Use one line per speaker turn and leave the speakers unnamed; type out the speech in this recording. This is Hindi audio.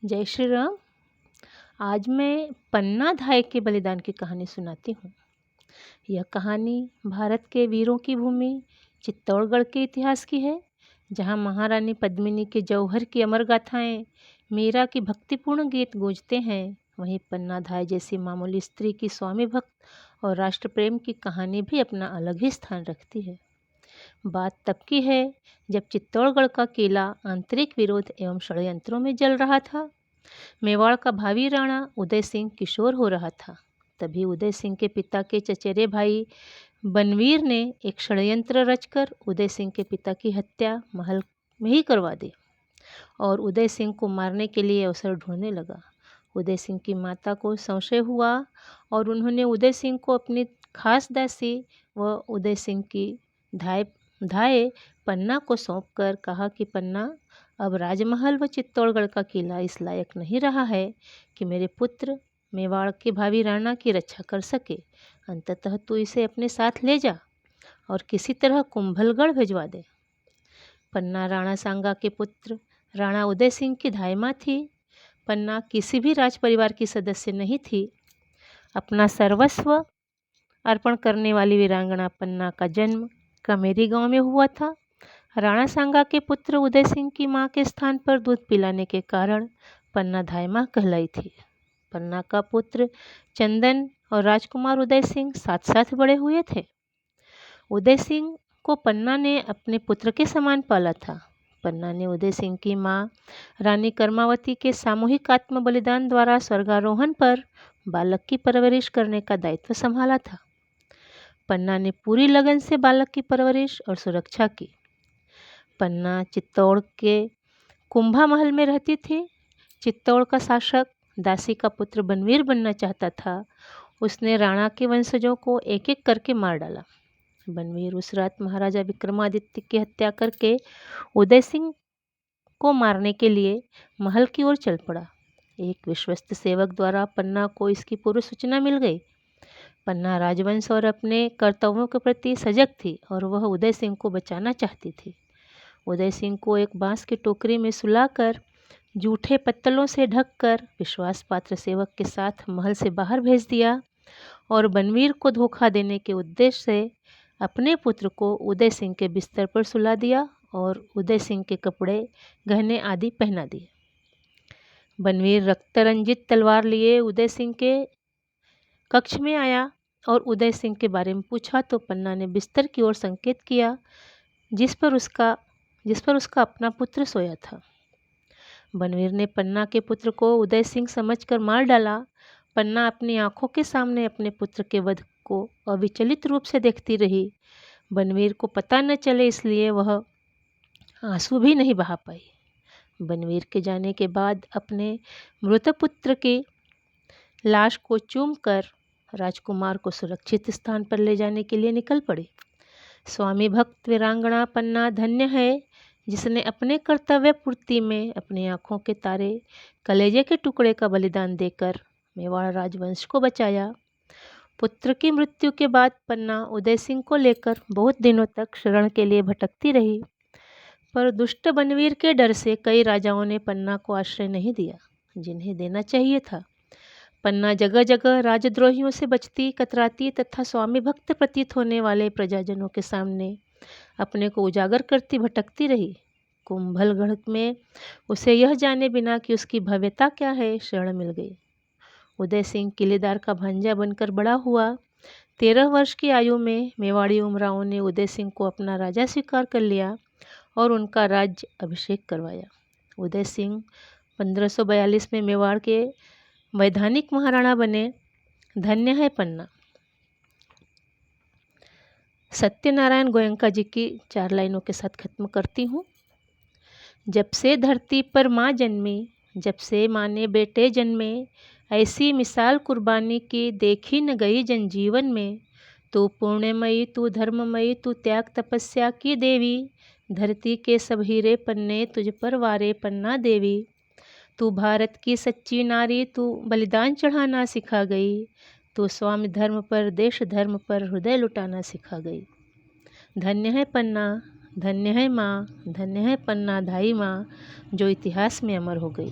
जय श्री राम। आज मैं पन्ना धाय के बलिदान की कहानी सुनाती हूँ। यह कहानी भारत के वीरों की भूमि चित्तौड़गढ़ के इतिहास की है, जहाँ महारानी पद्मिनी के जौहर की अमर गाथाएँ, मीरा की भक्तिपूर्ण गीत गूंजते हैं, वहीं पन्ना धाय जैसी मामूली स्त्री की स्वामी भक्त और राष्ट्र प्रेम की कहानी भी अपना अलग ही स्थान रखती है। बात तब की है जब चित्तौड़गढ़ का किला आंतरिक विरोध एवं षड्यंत्रों में जल रहा था। मेवाड़ का भावी राणा उदय सिंह किशोर हो रहा था। तभी उदय सिंह के पिता के चचेरे भाई बनवीर ने एक षड्यंत्र रचकर उदय सिंह के पिता की हत्या महल में ही करवा दी और उदय सिंह को मारने के लिए अवसर ढूंढने लगा। उदय सिंह की माता को संशय हुआ और उन्होंने उदय सिंह को अपनी खास दासी व उदय सिंह की धाय पन्ना को सौंपकर कहा कि पन्ना, अब राजमहल व चित्तौड़गढ़ का किला इस लायक नहीं रहा है कि मेरे पुत्र मेवाड़ के भावी राणा की रक्षा कर सके। अंततः तू इसे अपने साथ ले जा और किसी तरह कुंभलगढ़ भिजवा दे। पन्ना राणा सांगा के पुत्र राणा उदय सिंह की धायमा थी। पन्ना किसी भी राज परिवार की सदस्य नहीं थी। अपना सर्वस्व अर्पण करने वाली वीरांगना पन्ना का जन्म कमेरी गांव में हुआ था। राणा सांगा के पुत्र उदय सिंह की मां के स्थान पर दूध पिलाने के कारण पन्ना धायमा कहलाई थी। पन्ना का पुत्र चंदन और राजकुमार उदय सिंह साथ साथ बड़े हुए थे। उदय सिंह को पन्ना ने अपने पुत्र के समान पाला था। पन्ना ने उदय सिंह की मां रानी कर्मावती के सामूहिक आत्म बलिदान द्वारा स्वर्गारोहण पर बालक की परवरिश करने का दायित्व संभाला था। पन्ना ने पूरी लगन से बालक की परवरिश और सुरक्षा की। पन्ना चित्तौड़ के कुंभा महल में रहती थी। चित्तौड़ का शासक दासी का पुत्र बनवीर बनना चाहता था। उसने राणा के वंशजों को एक एक करके मार डाला। बनवीर उस रात महाराजा विक्रमादित्य की हत्या करके उदय सिंह को मारने के लिए महल की ओर चल पड़ा। एक विश्वस्त सेवक द्वारा पन्ना को इसकी पूर्व सूचना मिल गई। पन्ना राजवंश और अपने कर्तव्यों के प्रति सजग थी और वह उदय सिंह को बचाना चाहती थी। उदय सिंह को एक बांस की टोकरी में सुलाकर जूठे पत्तलों से ढककर विश्वास पात्र सेवक के साथ महल से बाहर भेज दिया और बनवीर को धोखा देने के उद्देश्य से अपने पुत्र को उदय सिंह के बिस्तर पर सुला दिया और उदय सिंह के कपड़े गहने आदि पहना दिए। बनवीर रक्तरंजित तलवार लिए उदय सिंह के कक्ष में आया और उदय सिंह के बारे में पूछा तो पन्ना ने बिस्तर की ओर संकेत किया, जिस पर उसका अपना पुत्र सोया था। बनवीर ने पन्ना के पुत्र को उदय सिंह समझकर मार डाला। पन्ना अपनी आंखों के सामने अपने पुत्र के वध को अविचलित रूप से देखती रही। बनवीर को पता न चले इसलिए वह आंसू भी नहीं बहा पाई। बनवीर के जाने के बाद अपने मृत पुत्र की लाश को चूमकर राजकुमार को सुरक्षित स्थान पर ले जाने के लिए निकल पड़ी। स्वामी भक्त वीरांगना पन्ना धन्य है जिसने अपने कर्तव्य पूर्ति में अपनी आंखों के तारे कलेजे के टुकड़े का बलिदान देकर मेवाड़ राजवंश को बचाया। पुत्र की मृत्यु के बाद पन्ना उदय सिंह को लेकर बहुत दिनों तक शरण के लिए भटकती रही, पर दुष्ट बनवीर के डर से कई राजाओं ने पन्ना को आश्रय नहीं दिया जिन्हें देना चाहिए था। पन्ना जगह जगह राजद्रोहियों से बचती कतराती तथा स्वामी भक्त प्रतीत होने वाले प्रजाजनों के सामने अपने को उजागर करती भटकती रही। कुंभलगढ़ में उसे यह जाने बिना कि उसकी भव्यता क्या है शरण मिल गई। उदय सिंह किलेदार का भांजा बनकर बड़ा हुआ। 13 वर्ष की आयु में मेवाड़ी उमरावों ने उदय सिंह को अपना राजा स्वीकार कर लिया और उनका राज्य अभिषेक करवाया। उदय सिंह 1542 में मेवाड़ के वैधानिक महाराणा बने। धन्य है पन्ना। सत्यनारायण गोयंका जी की 4 लाइनों के साथ खत्म करती हूँ। जब से धरती पर माँ जन्मी, जब से माँ ने बेटे जन्मे, ऐसी मिसाल कुर्बानी की देखी न गई जनजीवन में। तू पुण्यमयी, तू धर्ममयी, तू त्याग तपस्या की देवी, धरती के सब हीरे पन्ने तुझ पर वारे पन्ना देवी। तू भारत की सच्ची नारी, तू बलिदान चढ़ाना सिखा गई, तू स्वामी धर्म पर देश धर्म पर हृदय लुटाना सिखा गई। धन्य है पन्ना, धन्य है माँ, धन्य है पन्ना धाई माँ, जो इतिहास में अमर हो गई।